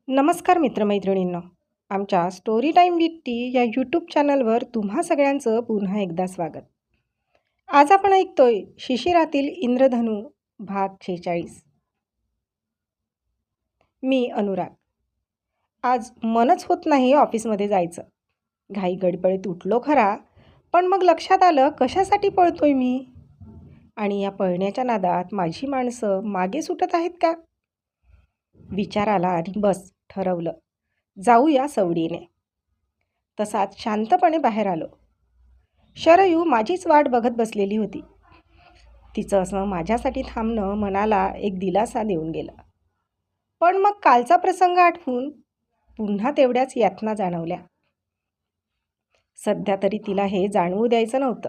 नमस्कार मित्रमैत्रिणींनो. आमच्या story time with T या यूट्यूब चॅनलवर तुम्हा सगळ्यांचं पुन्हा एकदा स्वागत. आज आपण ऐकतोय शिशिरातील इंद्रधनू भाग 46. मी अनुराग. आज मनच होत नाही ऑफिसमध्ये जायचं. घाई गडबडीत उठलो खरा, पण मग लक्षात आलं कशासाठी पळतोय मी, आणि या पळण्याच्या नादात माझी माणसं मागे सुटत आहेत का. विचार आला आणि बस ठरवलं, जाऊया सवडीने. तसाच शांतपणे बाहेर आलो. शरयू माझीच वाट बघत बसलेली होती. तिचं असं माझ्यासाठी थांबणं मनाला एक दिलासा देऊन गेलं. पण मग कालचा प्रसंग आठवून पुन्हा तेवढ्याच यातना जाणवल्या. सध्या तरी तिला हे जाणवू द्यायचं नव्हतं.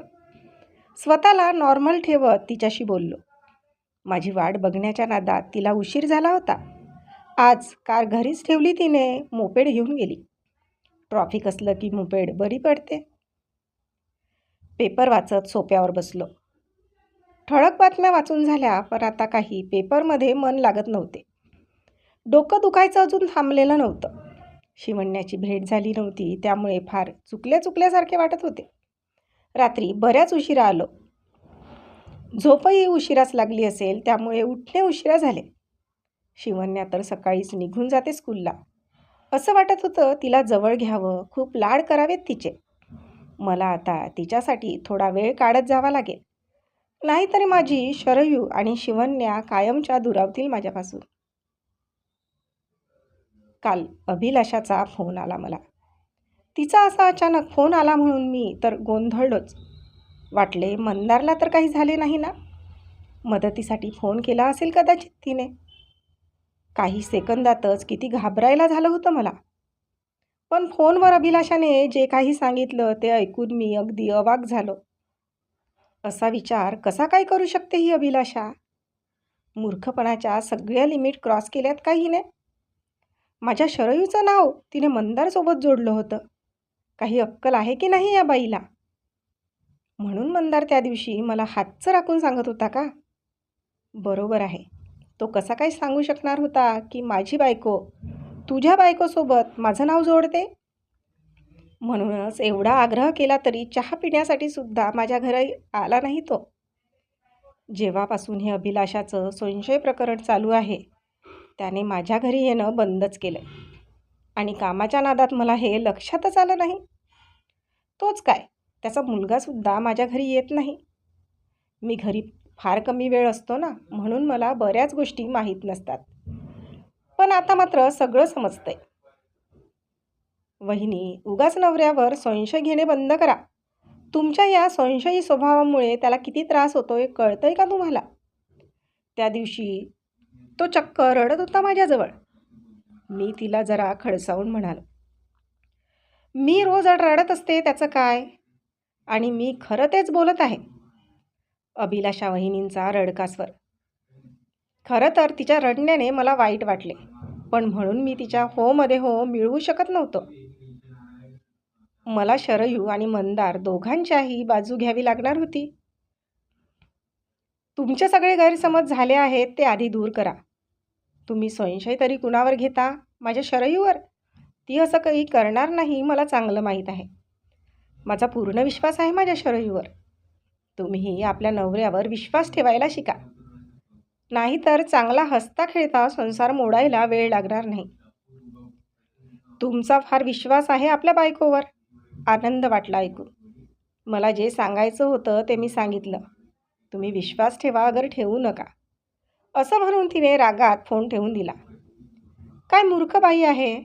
स्वतःला नॉर्मल ठेवत तिच्याशी बोललो. माझी वाट बघण्याच्या नादात तिला उशीर झाला होता. आज कार घरीच ठेवली तिने, मोपेड घेऊन गेली. ट्रॉफिक असलं की मोपेड बरी पडते. पेपर वाचत सोप्यावर बसलो. ठळक बातम्या वाचून झाल्या, पण आता काही पेपरमध्ये मन लागत नव्हते. डोकं दुखायचं अजून थांबलेलं नव्हतं. शिवण्याची भेट झाली नव्हती, त्यामुळे फार चुकल्यासारखे वाटत होते. रात्री बऱ्याच उशिरा आलो. झोपही उशिराच लागली असेल, त्यामुळे उठणे उशिरा झाले. शिवण्या तर सकाळीच निघून जाते स्कूलला. असं वाटत होतं तिला जवळ घ्यावं, खूप लाड करावेत तिचे. मला आता तिच्यासाठी थोडा वेळ काढत जावा लागेल, नाहीतरी माझी शरयू आणि शिवण्या कायमच्या दुरावतील माझ्यापासून. काल अभिलाषाचा फोन आला मला. तिचा असा अचानक फोन आला म्हणून मी तर गोंधळलोच. वाटले मंदारला तर काही झाले नाही ना. मदतीसाठी फोन केला असेल कदाचित तिने. काही सेकंदातच किती घाबरायला झालं होतं मला. पण फोनवर अभिलाषाने जे काही सांगितलं ते ऐकून मी अगदी अवाक झालो. असा विचार कसा काय करू शकते ही अभिलाषा? मूर्खपणाच्या सगळ्या लिमिट क्रॉस केल्यात का हिने? माझ्या शरयूचं नाव तिने मंदारसोबत जोडलं होतं. काही अक्कल आहे की नाही या बाईला? म्हणून मंदार त्या दिवशी मला हातचं राखून सांगत होता का? बरोबर आहे. तो कसा काय सांगू शकणार होता की माझी बायको तुझ्या बायकोसोबत माझं नाव जोडते? म्हणूनच एवढा आग्रह केला तरी चहा पिण्यासाठी सुद्धा माझ्या घरी आला नाही तो. जेव्हापासून हे अभिलाषाचं संशय प्रकरण चालू आहे, त्याने माझ्या घरी येणं बंदच केलं. आणि कामाच्या नादात मला हे लक्षातच आलं नाही. तोच काय, त्याचा मुलगासुद्धा माझ्या घरी येत नाही. मी घरी फार कमी वेळ असतो ना, म्हणून मला बऱ्याच गोष्टी माहीत नसतात. पण आता मात्र सगळं समजतंय. वहिनी, उगाच नवऱ्यावर संशय घेणे बंद करा. तुमच्या या संशयी स्वभावामुळे त्याला किती त्रास होतोय कळतंय का तुम्हाला? त्या दिवशी तो चक्क रडत होता माझ्याजवळ. मी तिला जरा खडसावून म्हणालो, मी रोज रडत असते, त्याचं काय? आणि मी खरं तेच बोलत आहे. अभिलाषा वहिनींचा रडका स्वर. खरं तर तिच्या रडण्याने मला वाईट वाटले, पण म्हणून मी तिच्या होमध्ये हो मिळवू शकत नव्हतो. मला शरयू आणि मंदार दोघांच्याही बाजू घ्यावी लागणार होती. तुमचे सगळे गैरसमज झाले आहेत ते आधी दूर करा. तुम्ही संशय तरी कुणावर घेता? माझ्या शरयूवर. ती असं काही करणार नाही, मला चांगलं माहीत आहे. माझा पूर्ण विश्वास आहे माझ्या शरयूवर. तुम्हीही आपल्या नवऱ्यावर विश्वास ठेवायला शिका. नाहीतर चांगला हसता खेळता संसार मोडायला वेळ लागणार नाही. तुमचा फार विश्वास आहे आपल्या बायकोवर. आनंद वाटला ऐकून. मला जे सांगायचं होतं ते मी सांगितलं. तुम्ही विश्वास ठेवा, अगर ठेवू नका. असं म्हणून तिने रागात फोन ठेवून दिला. काय मूर्ख बाई आहे.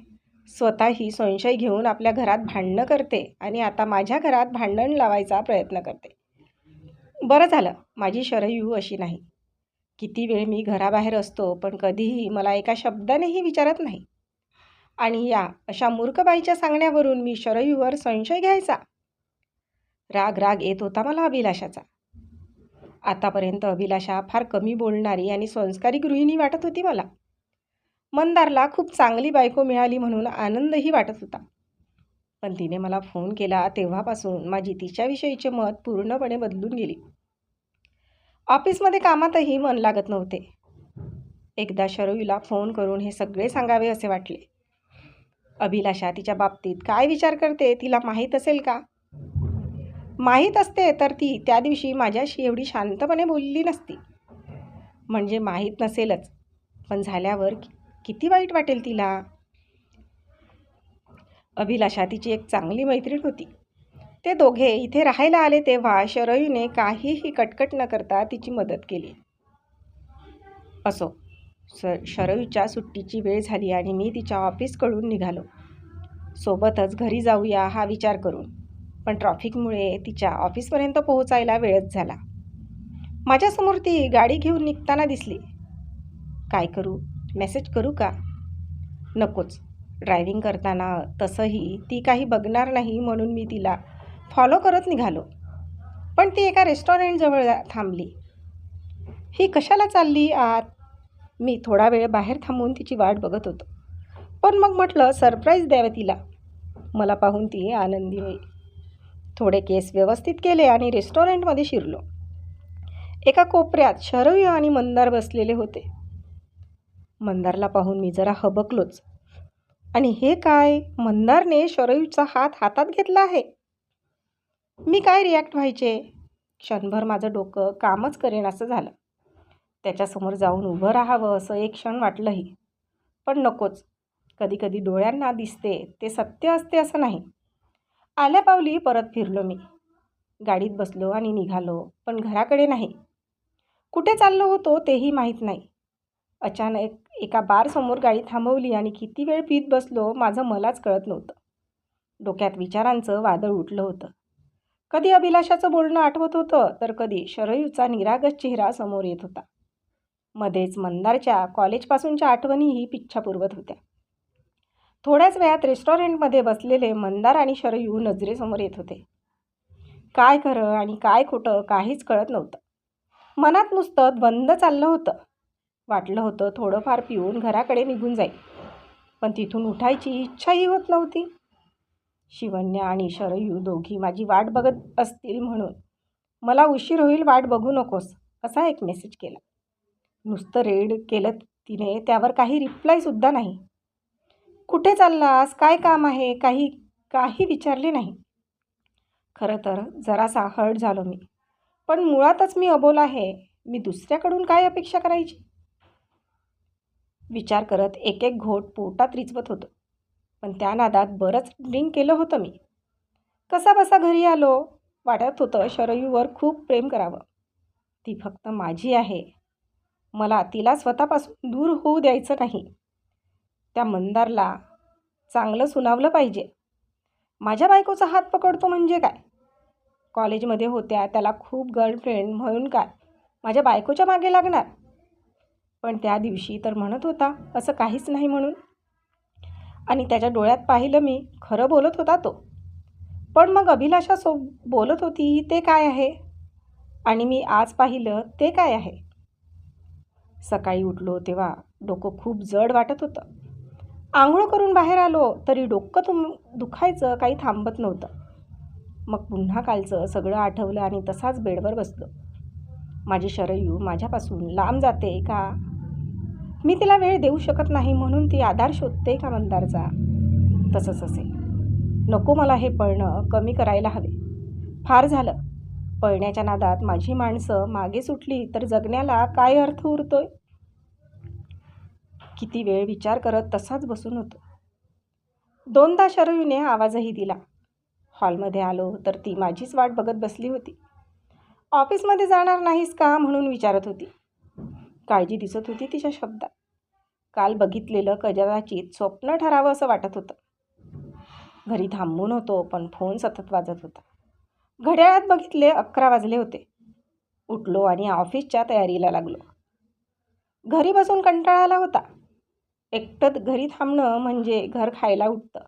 स्वतःही संशय घेऊन आपल्या घरात भांडणं करते आणि आता माझ्या घरात भांडण लावायचा प्रयत्न करते. बरं झालं माझी शरयू अशी नाही. किती वेळ मी घराबाहेर असतो, पण कधीही मला एका शब्दानेही विचारत नाही. आणि या अशा मूर्खबाईच्या सांगण्यावरून मी शरयूवर संशय घ्यायचा? राग येत होता मला अभिलाषाचा. आतापर्यंत अभिलाषा फार कमी बोलणारी आणि संस्कारी गृहिणी वाटत होती मला. मंदारला खूप चांगली बायको मिळाली म्हणून आनंदही वाटत होता. पण तिने मला फोन केला तेव्हापासून माझी तिच्याविषयीचे मत पूर्णपणे बदलून गेली. ऑफिसमध्ये कामातही मन लागत नव्हते. एकदा शरयूला फोन करून हे सगळे सांगावे असे वाटले. अभिलाषा तिच्या बाबतीत काय विचार करते तिला माहीत असेल का? माहीत असते तर ती त्या दिवशी माझ्याशी एवढी शांतपणे बोलली नसती. म्हणजे माहीत नसेलच, पण झाल्यावर किती वाईट वाटेल तिला. अभिलाषा तिची एक चांगली मैत्रीण होती. ते दोघे इथे राहायला आले तेव्हा शरयूने काहीही कटकट न करता तिची मदत केली. असो, शरयूच्या सुट्टीची वेळ झाली आणि मी तिच्या ऑफिसकडून निघालो, सोबतच घरी जाऊया हा विचार करून. पण ट्रॅफिकमुळे तिच्या ऑफिसपर्यंत पोहोचायला वेळच झाला. माझ्यासमोर ती गाडी घेऊन निघताना दिसली. काय करू? मेसेज करू का? नकोच. ड्रायव्हिंग करताना तसंही ती काही बघणार नाही म्हणून मी तिला फॉलो करत निघालो. पण ती एका रेस्टॉरंटजवळ थांबली. ही कशाला चालली आत? मी थोडा वेळ बाहेर थांबून तिची वाट बघत होतो. पण मग म्हटलं सरप्राईज द्यावं तिला. मला पाहून ती आनंदी होईल. थोडे केस व्यवस्थित केले आणि रेस्टॉरंटमध्ये शिरलो. एका कोपऱ्यात शरयू आणि मंदार बसलेले होते. मंदारला पाहून मी जरा हबकलोच. आणि हे काय? मंदारने शरयूचा हात हातात घेतला आहे. मी काय रिॲक्ट व्हायचे? क्षणभर माझं डोकं कामच करेन असं झालं. त्याच्यासमोर जाऊन उभं राहावं असं एक क्षण वाटलंही. पण नकोच. कधीकधी डोळ्यांना दिसते ते सत्य असते असं नाही. आल्या पावली परत फिरलो मी. गाडीत बसलो आणि निघालो, पण घराकडे नाही. कुठे चाललो होतो तेही माहीत नाही. अचानक एका बारसमोर गाडी थांबवली आणि किती वेळ पीत बसलो माझं मलाच कळत नव्हतं. डोक्यात विचारांचं वादळ उठलं होतं. कधी अभिलाषाचं बोलणं आठवत होतं, तर कधी शरयूचा निरागस चेहरा समोर येत होता. मध्येच मंदारच्या कॉलेजपासूनच्या आठवणीही पिच्छा पुरवत होत्या. थोड्याच वेळात रेस्टॉरंटमध्ये बसलेले मंदार आणि शरयू नजरेसमोर येत होते. काय खरं आणि काय खोटं काहीच कळत नव्हतं. मनात नुसतं द्वंद्व चाललं होतं. वाटलं होतं थोडंफार पिऊन घराकडे निघून जाईल, पण तिथून उठायची इच्छाही होत नव्हती. शिवण्या आणि शरयू दोघी माझी वाट बघत असतील म्हणून मला उशीर होईल, वाट बघू नकोस असा एक मेसेज केला. नुसतं रेड केलं तिने, त्यावर काही रिप्लायसुद्धा नाही. कुठे चाललास? काय काम आहे? काही विचारले नाही. खरं तर जरासा हर्ट झालो मी. पण मुळातच मी अबोल आहे. मी दुसऱ्याकडून काय अपेक्षा करायची? विचार करत एक एक घोट पोटात रिचवत होतो. पण त्या नादात बरंच ड्रिंक केलं होतं मी. कसा बसा घरी आलो. वाटत होतं शरयूवर खूप प्रेम करावं. ती फक्त माझी आहे. मला तिला स्वतःपासून दूर होऊ द्यायचं नाही. त्या मंदारला चांगलं सुनावलं पाहिजे. माझ्या बायकोचा हात पकडतो म्हणजे काय? कॉलेजमध्ये होत्या त्याला खूप गर्लफ्रेंड म्हणून काय माझ्या बायकोच्या मागे लागणार? पण त्या दिवशी तर म्हणत होता असं काहीच नाही म्हणून. आणि त्याच्या डोळ्यात पाहिलं मी, खरं बोलत होता तो. पण मग अभिलाषा बोलत होती ते काय आहे? आणि मी आज पाहिलं ते काय आहे? सकाळी उठलो तेव्हा डोकं खूप जड वाटत होतं. आंघोळ करून बाहेर आलो तरी डोकं दुखायचं काही थांबत नव्हतं. मग पुन्हा कालचं सगळं आठवलं आणि तसाच बेडवर बसलो. माझी शरयू माझ्यापासून लांब जाते का? मी तिला वेळ देऊ शकत नाही म्हणून ती आधार शोधते का मंदारचा? तसंच असेल. नको, मला हे पळणं कमी करायला हवे. फार झालं. पळण्याच्या नादात माझी माणसं मागे सुटली तर जगण्याला काय अर्थ उरतोय? किती वेळ विचार करत तसाच बसून होतो. दोनदा शरयूने आवाजही दिला. हॉलमध्ये आलो तर ती माझीच वाट बघत बसली होती. ऑफिसमध्ये जाणार नाहीस का म्हणून विचारत होती. काळजी दिसत होती तिच्या शब्दात. काल बघितलेलं कदाचित स्वप्न ठरावं असं वाटत होतं. घरी थांबून होतो पण फोन सतत वाजत होता. घड्याळात बघितले 11 वाजले होते. उठलो आणि ऑफिसच्या तयारीला लागलो. घरी बसून कंटाळा आला होता. एकटं घरी थांबणं म्हणजे घर खायला उठतं.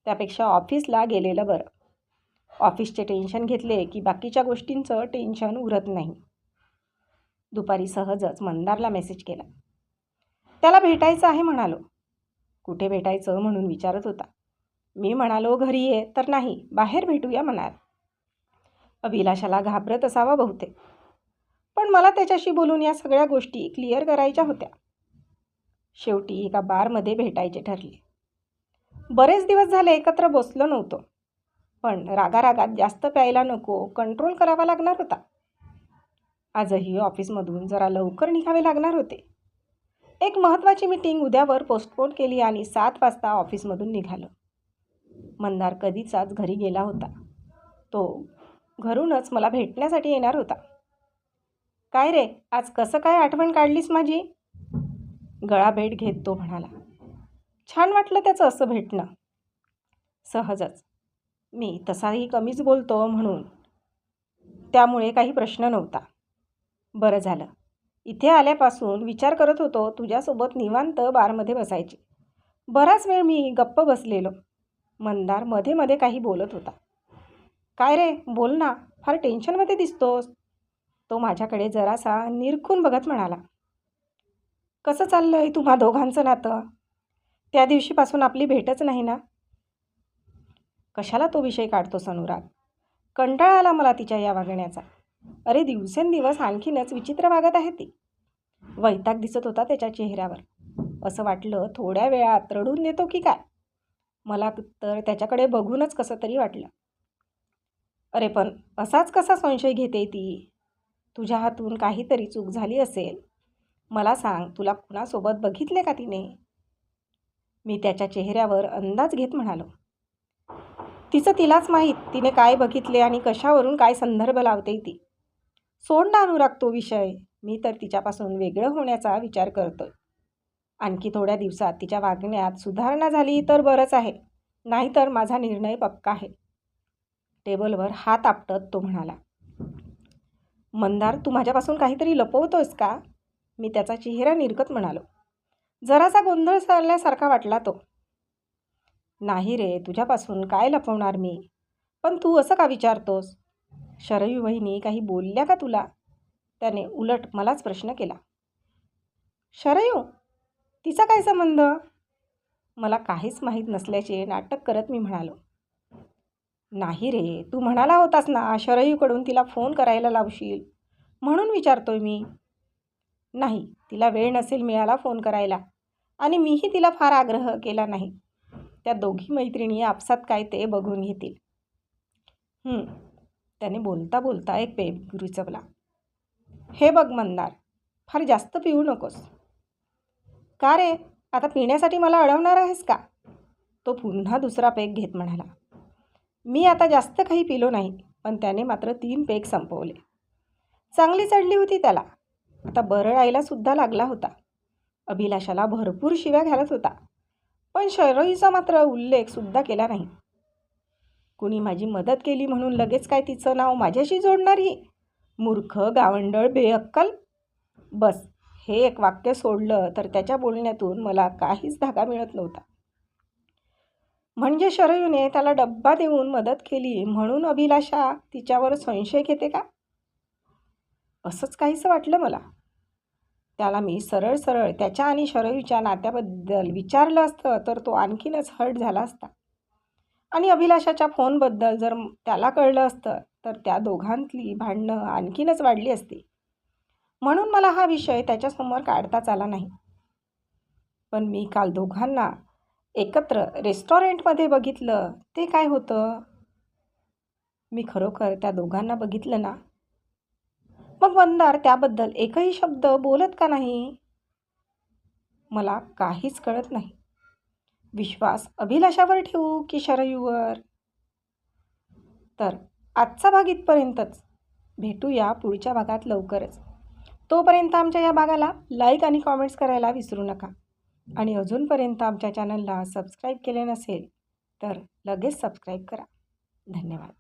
त्यापेक्षा ऑफिसला गेलेलं बरं. ऑफिसचे टेन्शन घेतले की बाकीच्या गोष्टींचं टेन्शन उरत नाही. दुपारी सहजच मंदारला मेसेज केला. त्याला भेटायचं आहे म्हणालो. कुठे भेटायचं म्हणून विचारत होता. मी म्हणालो घरी ये, तर नाही बाहेर भेटूया म्हणाल. अभिलाषाला घाबरत असावा बहुतेक. पण मला त्याच्याशी बोलून या सगळ्या गोष्टी क्लिअर करायच्या होत्या. शेवटी एका बारमध्ये भेटायचे ठरले. बरेच दिवस झाले एकत्र बसलो नव्हतो, पण रागारागात जास्त प्यायला नको, कंट्रोल करावा लागणार होता. आजही ऑफिसमधून जरा लवकर निघावे लागणार होते. एक महत्त्वाची मीटिंग उद्यावर पोस्टपोन केली आणि 7 वाजता ऑफिसमधून निघालो. मंदार कधीचाच घरी गेला होता. तो घरूनच मला भेटण्यासाठी येणार होता. काय रे, आज कसं काय आठवण काढलीस माझी? गळाभेट घेत तो म्हणाला. छान वाटलं त्याचं असं भेटणं. सहजच. मी तसाही कमीच बोलतो म्हणून त्यामुळे काही प्रश्न नव्हता. बरं झालं. इथे आल्यापासून विचार करत होतो तुझ्यासोबत निवांत बारमध्ये बसायचे. बराच वेळ मी गप्प बसलेलो. मंदार मध्ये मध्ये काही बोलत होता. काय रे, बोल ना, फार टेन्शनमध्ये दिसतोस. तो माझ्याकडे जरासा निरखून बघत म्हणाला. कसं चाललंय तुम्हा दोघांचं नातं? त्या दिवशीपासून आपली भेटच नाही ना. कशाला तो विषय काढतोस अनुराग? कंटाळा आला मला तिच्या या वागण्याचा. अरे, दिवसेंदिवस आणखीनच विचित्र वागत आहे ती. वैताग दिसत होता त्याच्या चेहऱ्यावर. असं वाटलं थोड्या वेळात रडून देतो की काय. मला तर त्याच्याकडे बघूनच कसं तरी वाटलं. अरे पण असाच कसा संशय घेते ती? तुझ्या हातून काहीतरी चूक झाली असेल. मला सांग, तुला कुणासोबत बघितले का तिने? मी त्याच्या चेहऱ्यावर अंदाज घेत म्हणालो. तिचं तिलाच माहीत तिने काय बघितले आणि कशावरून काय संदर्भ लावते ती. सोड ना अनुराग तो विषय. मी तर तिच्यापासून वेगळं होण्याचा विचार करतोय. आणखी थोड्या दिवसात तिच्या वागण्यात सुधारणा झाली तर बरंच आहे, नाहीतर माझा निर्णय पक्का आहे. टेबलवर हात आपटत तो म्हणाला. मंदार, तू माझ्यापासून काहीतरी लपवतोयस का? मी त्याचा चेहरा निरखत म्हणालो. जरासा गोंधळ चालल्यासारखा वाटला तो. नाही रे, तुझ्यापासून काय लपवणार मी? पण तू असं का विचारतोस? शरयू वहिनी काही बोलल्या का तुला? त्याने उलट मलाच प्रश्न केला. शरयू? तिचा काय संबंध? मला काहीच माहीत नसल्याचे नाटक करत मी म्हणालो. नाही रे, तू म्हणाला होतास ना शरयूकडून तिला फोन करायला लावशील, म्हणून विचारतोय मी. नाही, तिला वेळ नसेल मिळाला फोन करायला आणि मीही तिला फार आग्रह केला नाही. त्या दोघी मैत्रिणी आपसात काय ते बघून घेतील. त्याने बोलता बोलता एक पेग रुचवला. हे बघ मंदार, फार जास्त पिऊ नकोस. का रे, आता पिण्यासाठी मला अडवणार आहेस का? तो पुन्हा दुसरा पेग घेत म्हणाला. मी आता जास्त काही पिलो नाही, पण त्याने मात्र 3 पेग संपवले. चांगली चढली होती त्याला. आता बरळायला सुद्धा लागला होता. अभिलाषाला भरपूर शिव्या घालत होता, पण शरयूचा मात्र उल्लेख सुद्धा केला नाही. कुणी माझी मदत केली म्हणून लगेच काय तिचं नाव माझ्याशी जोडणारी? मूर्ख, गावंडळ, बेअक्कल. बस, हे एक वाक्य सोडलं तर त्याच्या बोलण्यातून मला काहीच धागा मिळत नव्हता. म्हणजे शरयूने त्याला डब्बा देऊन मदत केली म्हणून अभिलाषा तिच्यावर संशय घेते का? असंच काहीसं वाटलं मला. त्याला मी सरळ सरळ त्याच्या आणि शरयूच्या नात्याबद्दल विचारलं असतं तर तो आणखीनच हर्ट झाला असता. आणि अभिलाषाच्या फोनबद्दल जर त्याला कळलं असतं तर त्या दोघांतली भांडणं आणखीनच वाढली असती. म्हणून मला हा विषय त्याच्यासमोर काढताच आला नाही. पण मी काल दोघांना एकत्र रेस्टॉरंटमध्ये बघितलं, ते काय होतं? मी खरोखर त्या दोघांना बघितलं ना? मग मंदार त्याबद्दल एकही शब्द बोलत का नाही? मला काहीच कळत नाही. विश्वास अभिलाषावर ठेवू की शरयूवर? तर आजचा भाग इथपर्यंतच. भेटूया पुढच्या भागात लवकरच. तोपर्यंत आमच्या या भागाला लाईक आणि कॉमेंट्स करायला विसरू नका. आणि अजूनपर्यंत आमच्या चॅनलला सबस्क्राईब केले नसेल तर लगेच सबस्क्राईब करा. धन्यवाद.